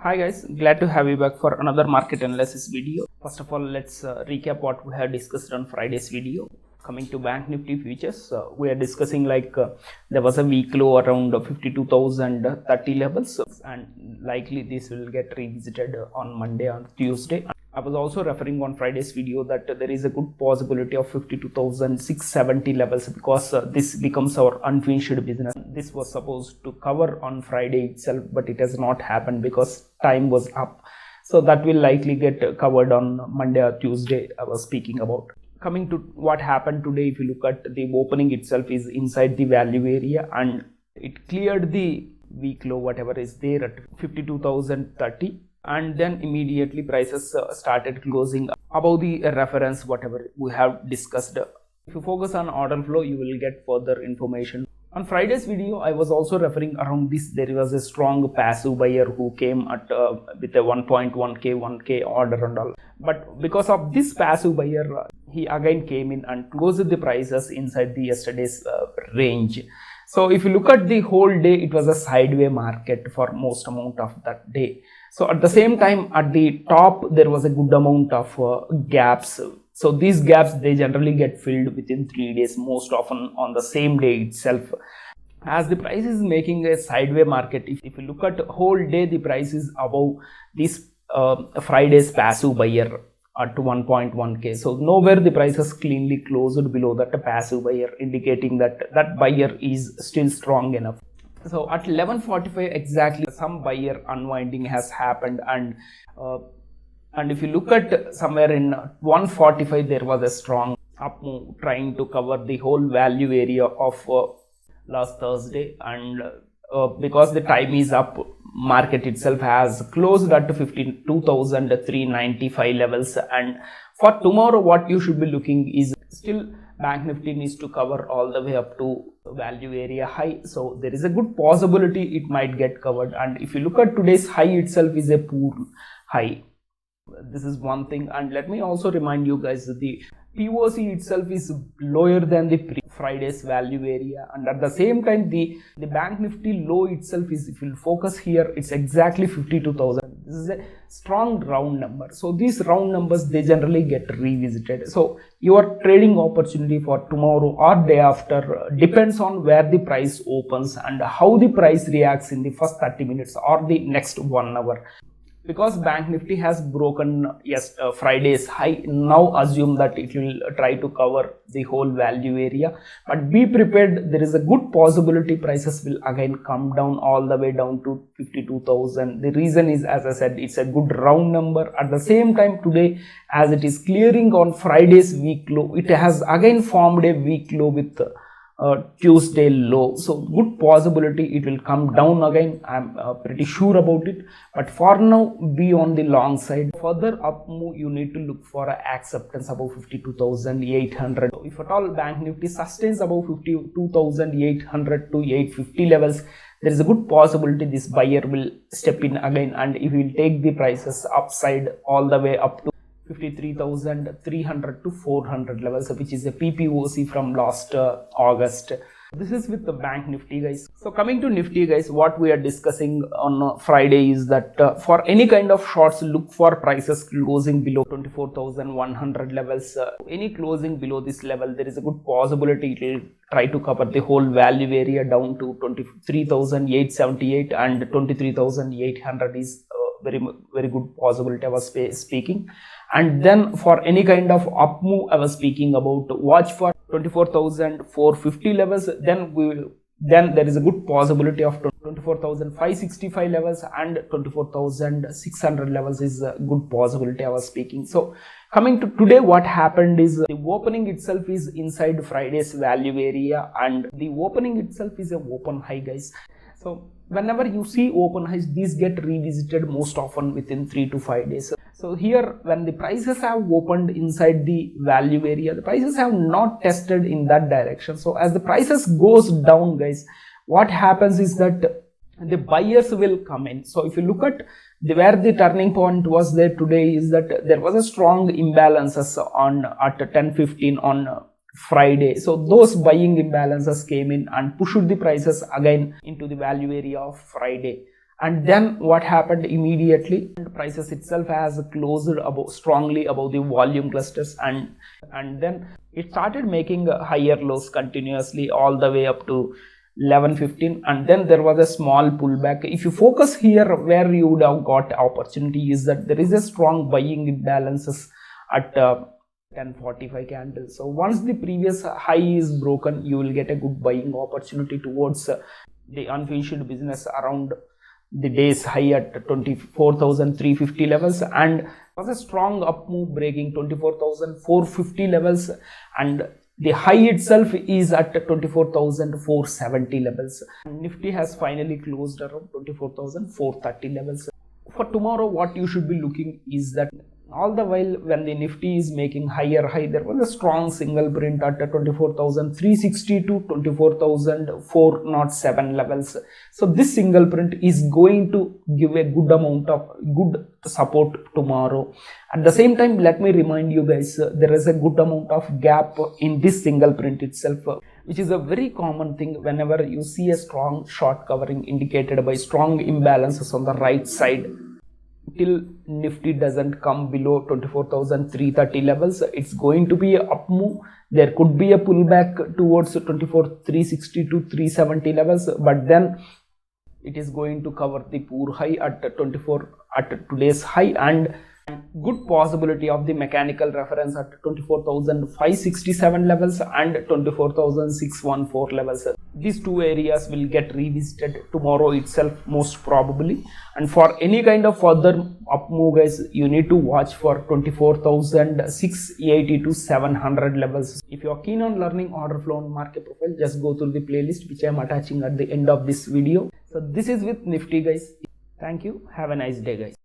Hi guys, glad to have you back for another market analysis video. First of all, let's recap what we have discussed on Friday's video. Coming to Bank Nifty futures, we are discussing there was a weak low around 52,030 levels, and likely this will get revisited on Monday or Tuesday. I was also referring on Friday's video that there is a good possibility of 52,670 levels because this becomes our unfinished business. This was supposed to cover on Friday itself, but it has not happened because time was up. So that will likely get covered on Monday or Tuesday I was speaking about. Coming to what happened today, if you look at the opening itself is inside the value area and it cleared the week low whatever is there at 52,030. And then immediately prices started closing above the reference whatever we have discussed. If you focus on order flow, you will get further information. On Friday's video, I was also referring around this. There was a strong passive buyer who came at with a 1.1k order and all. But because of this passive buyer, he again came in and closed the prices inside the yesterday's range. So if you look at the whole day, it was a sideways market for most amount of that day. So at the same time, at the top, there was a good amount of gaps. So these gaps, they generally get filled within 3 days, most often on the same day itself. As the price is making a sideways market, if you look at whole day, the price is above this Friday's passive buyer at 1.1k. So nowhere the price has cleanly closed below that passive buyer, indicating that that buyer is still strong enough. So at 11:45 exactly, some buyer unwinding has happened, and if you look at somewhere in 1:45, there was a strong up move trying to cover the whole value area of last Thursday, and because the time is up, market itself has closed at 52,395 levels. And for tomorrow, what you should be looking is still Bank Nifty needs to cover all the way up to value area high. So there is a good possibility it might get covered. And if you look at today's high itself is a poor high. This is one thing. And let me also remind you guys that the POC itself is lower than the Friday's value area, and at the same time the Bank Nifty low itself is, if you focus here, it's exactly 52,000. This is a strong round number. So these round numbers, they generally get revisited. So your trading opportunity for tomorrow or day after depends on where the price opens and how the price reacts in the first 30 minutes or the next 1 hour. Because Bank Nifty has broken Friday's high, now assume that it will try to cover the whole value area. But be prepared, there is a good possibility prices will again come down all the way down to 52,000. The reason is, as I said, it's a good round number. At the same time, today, as it is clearing on Friday's week low, it has again formed a week low with Tuesday low. So good possibility it will come down again. I'm pretty sure about it. But for now, be on the long side. Further up move, you need to look for an acceptance above 52,800. So if at all Bank Nifty sustains above 52,800 to 850 levels, there is a good possibility this buyer will step in again and it will take the prices upside all the way up to 53,300 to 400 levels, which is a PPOC from last August. This is with the Bank Nifty, guys. So coming to Nifty, guys, what we are discussing on Friday is that for any kind of shorts, look for prices closing below 24,100 levels. Any closing below this level, there is a good possibility it will try to cover the whole value area down to 23,878, and 23,800 is very good possibility I was speaking. And then for any kind of up move, I was speaking about watch for 24,450 levels. Then there is a good possibility of 24,565 levels, and 24,600 levels is a good possibility I was speaking. So coming to today, what happened is the opening itself is inside Friday's value area, and the opening itself is a open high, guys. So whenever you see open highs, these get revisited most often within 3 to 5 days. So here, when the prices have opened inside the value area, the prices have not tested in that direction. So as the prices goes down, guys, what happens is that the buyers will come in. So if you look at where the turning point was there today, is that there was a strong imbalances at 10:15 on Friday. So those buying imbalances came in and pushed the prices again into the value area of Friday. And then what happened immediately? Prices itself has closed strongly above the volume clusters, and then it started making higher lows continuously all the way up to 11:15, and then there was a small pullback. If you focus here, where you would have got opportunity is that there is a strong buying imbalances at 10:45 candle. So once the previous high is broken, you will get a good buying opportunity towards the unfinished business around the day's high at 24,350 levels, and was a strong up move breaking 24,450 levels, and the high itself is at 24,470 levels. Nifty has finally closed around 24,430 levels. For tomorrow, what you should be looking is that all the while when the Nifty is making higher high, there was a strong single print at 24,360 to 24,407 levels. So this single print is going to give a good amount of good support tomorrow. At the same time, let me remind you guys, there is a good amount of gap in this single print itself, which is a very common thing whenever you see a strong short covering indicated by strong imbalances on the right side. Till Nifty doesn't come below 24,330 levels, it's going to be a up move. There could be a pullback towards 24,360 to 370 levels, but then it is going to cover the poor high at 24 at today's high, and good possibility of the mechanical reference at 24,567 levels and 24,614 levels. These two areas will get revisited tomorrow itself most probably, and for any kind of further up move guys, you need to watch for 24,680 to 700 levels. If you are keen on learning order flow and market profile, just go through the playlist which I am attaching at the end of this video. So this is with Nifty guys. Thank you. Have a nice day guys.